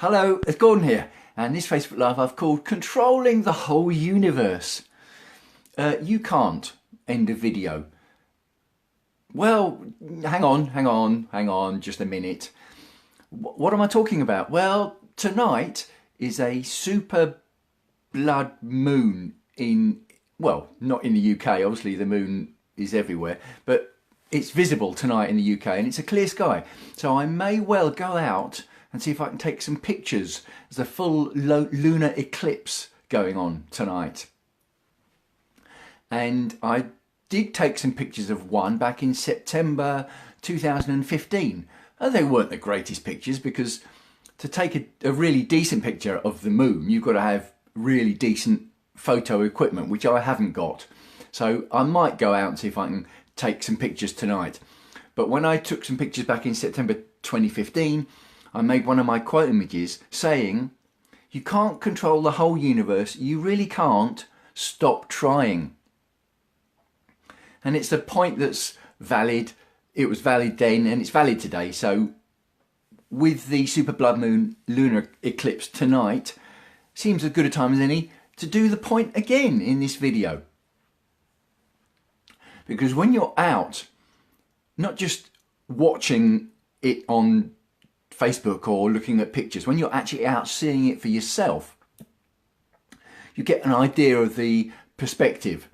Hello, it's Gordon here, and this Facebook Live I've called Controlling the Whole Universe. You can't end a video. Well, hang on, just a minute. What am I talking about? Well, tonight is a super blood moon in, well, not in the UK, obviously the moon is everywhere, but it's visible tonight in the UK and it's a clear sky. So I may well go out and see if I can take some pictures. There's a full lunar eclipse going on tonight. And I did take some pictures of one back in September 2015. And they weren't the greatest pictures because to take a really decent picture of the moon, you've got to have really decent photo equipment, which I haven't got. So I might go out and see if I can take some pictures tonight. But when I took some pictures back in September 2015, I made one of my quote images saying, "You can't control the whole universe, you really can't, stop trying." And it's a point that's valid. It was valid then and it's valid today. So with the super blood moon lunar eclipse tonight, seems as good a time as any to do the point again in this video. Because when you're out, not just watching it on Facebook or looking at pictures, when you're actually out seeing it for yourself, you get an idea of the perspective,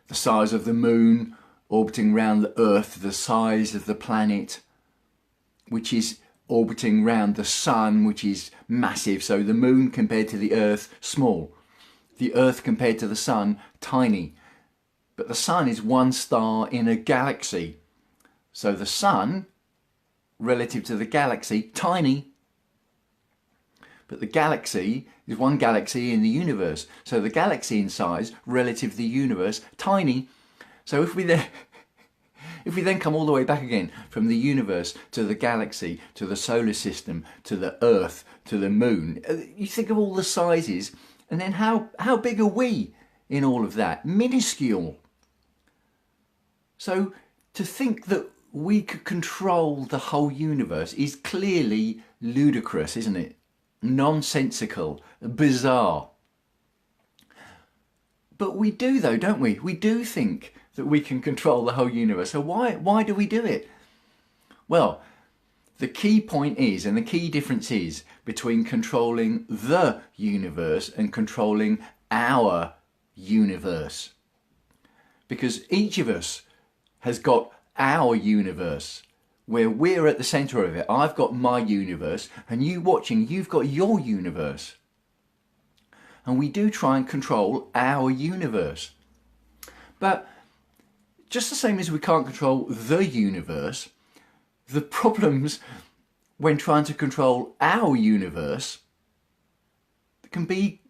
the size of the moon orbiting around the Earth, the size of the planet, which is orbiting around the sun, which is massive. So the moon compared to the Earth, small. The Earth compared to the sun, tiny. But the sun is one star in a galaxy. So the sun, relative to the galaxy, tiny. But the galaxy is one galaxy in the universe. So the galaxy in size, relative to the universe, tiny. So if we then come all the way back again from the universe to the galaxy, to the solar system, to the Earth, to the moon, you think of all the sizes, and then how big are we in all of that? Minuscule. So to think that we could control the whole universe is clearly ludicrous, isn't it? Nonsensical, bizarre. But we do though, don't we? We do think that we can control the whole universe. So why do we do it? Well, the key point is, and the key difference is between controlling the universe and controlling our universe. Because each of us has got our universe where we're at the centre of it. I've got my universe and you watching, you've got your universe. And we do try and control our universe. But just the same as we can't control the universe, the problems when trying to control our universe can be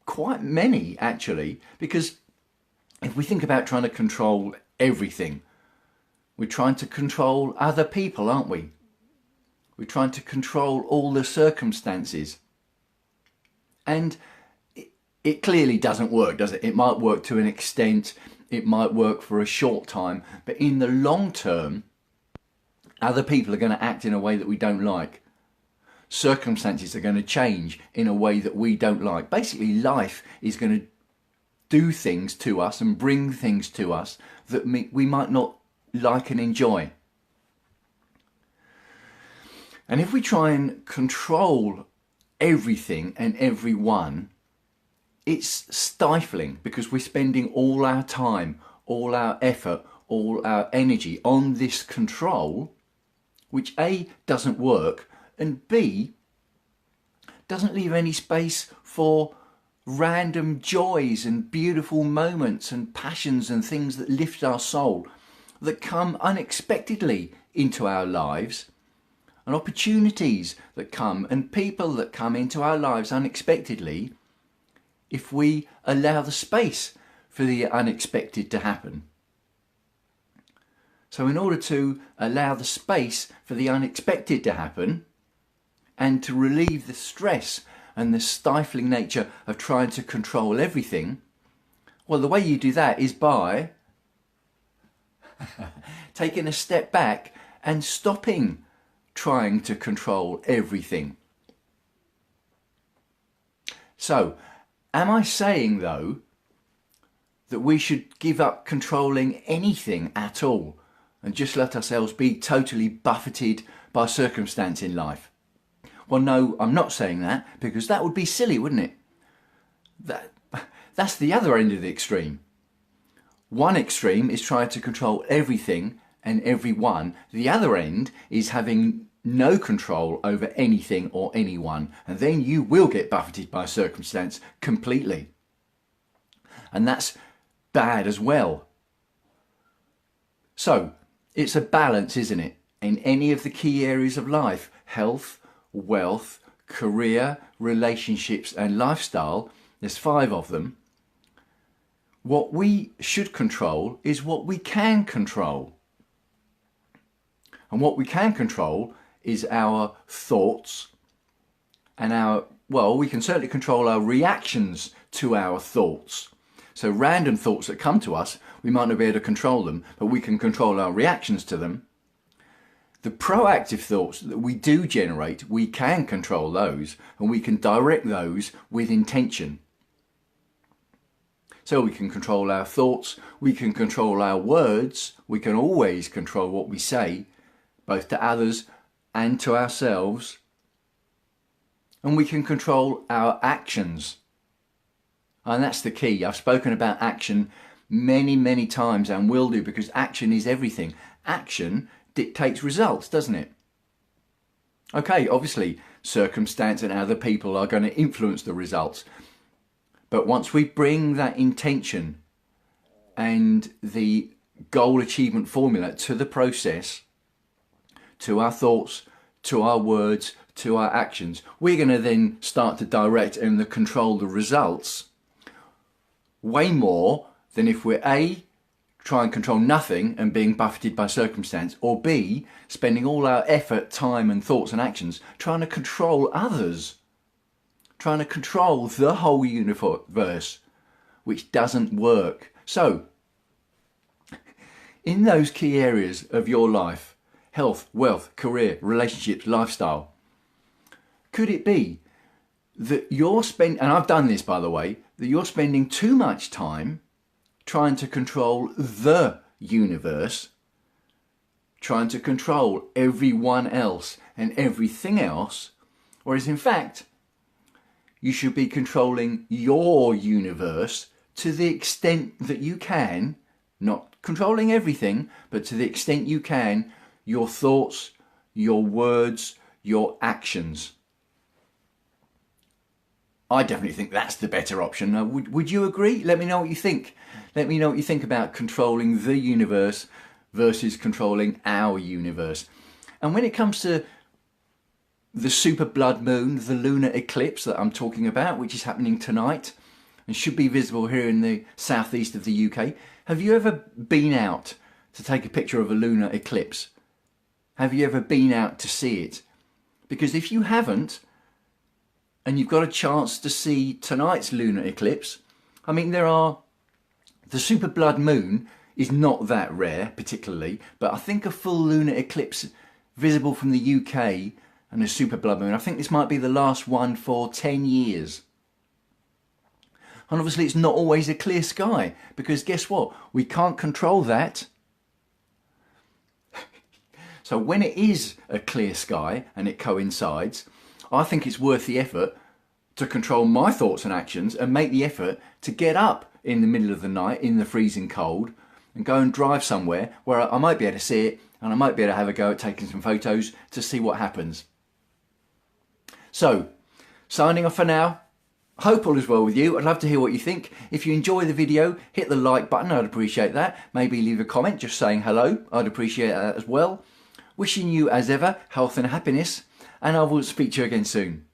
quite many actually, because if we think about trying to control everything, we're trying to control other people, aren't we? We're trying to control all the circumstances. And it clearly doesn't work, does it? It might work to an extent, it might work for a short time, but in the long term, other people are going to act in a way that we don't like. Circumstances are going to change in a way that we don't like. Basically, life is going to do things to us and bring things to us that we might not like and enjoy. And if we try and control everything and everyone, it's stifling because we're spending all our time, all our effort, all our energy on this control, which A, doesn't work, and B, doesn't leave any space for random joys and beautiful moments and passions and things that lift our soul, that come unexpectedly into our lives, and opportunities that come and people that come into our lives unexpectedly if we allow the space for the unexpected to happen. So in order to allow the space for the unexpected to happen and to relieve the stress and the stifling nature of trying to control everything, well, the way you do that is by taking a step back and stopping trying to control everything. So, am I saying though that we should give up controlling anything at all and just let ourselves be totally buffeted by circumstance in life? Well, no, I'm not saying that, because that would be silly, wouldn't it? That's the other end of the extreme. One extreme is trying to control everything and everyone. The other end is having no control over anything or anyone, and then you will get buffeted by circumstance completely. And that's bad as well. So, it's a balance, isn't it? In any of the key areas of life: health, wealth, career, relationships and lifestyle. There's 5 of them. What we should control is what we can control. And what we can control is our thoughts and we can certainly control our reactions to our thoughts. So random thoughts that come to us, we might not be able to control them, but we can control our reactions to them. The proactive thoughts that we do generate, we can control those, and we can direct those with intention. So we can control our thoughts, we can control our words, we can always control what we say, both to others and to ourselves. And we can control our actions. And that's the key. I've spoken about action many times and will do, because action is everything. Action dictates results, doesn't it? Okay, obviously circumstance and other people are going to influence the results. But once we bring that intention and the goal achievement formula to the process, to our thoughts, to our words, to our actions, we're going to then start to direct and control the results way more than if we're A, try and control nothing and being buffeted by circumstance, or B, spending all our effort, time and thoughts and actions trying to control others, trying to control the whole universe, which doesn't work. So, in those key areas of your life, health, wealth, career, relationships, lifestyle, could it be that you're spending, and I've done this by the way, that you're spending too much time trying to control the universe, trying to control everyone else and everything else, whereas in fact, you should be controlling your universe to the extent that you can, not controlling everything, but to the extent you can, your thoughts, your words, your actions. I definitely think that's the better option. Would you agree? Let me know what you think. Let me know what you think about controlling the universe versus controlling our universe. And when it comes to the super blood moon, the lunar eclipse that I'm talking about, which is happening tonight and should be visible here in the southeast of the UK, have you ever been out to take a picture of a lunar eclipse? Have you ever been out to see it? Because if you haven't, and you've got a chance to see tonight's lunar eclipse, I mean, the super blood moon is not that rare particularly, but I think a full lunar eclipse visible from the UK and a super blood moon, I think this might be the last one for 10 years. And obviously it's not always a clear sky, because guess what? We can't control that. So when it is a clear sky and it coincides, I think it's worth the effort to control my thoughts and actions and make the effort to get up in the middle of the night in the freezing cold and go and drive somewhere where I might be able to see it and I might be able to have a go at taking some photos to see what happens. So, signing off for now. Hope all is well with you. I'd love to hear what you think. If you enjoy the video, hit the like button. I'd appreciate that. Maybe leave a comment just saying hello. I'd appreciate that as well. Wishing you, as ever, health and happiness. And I will speak to you again soon.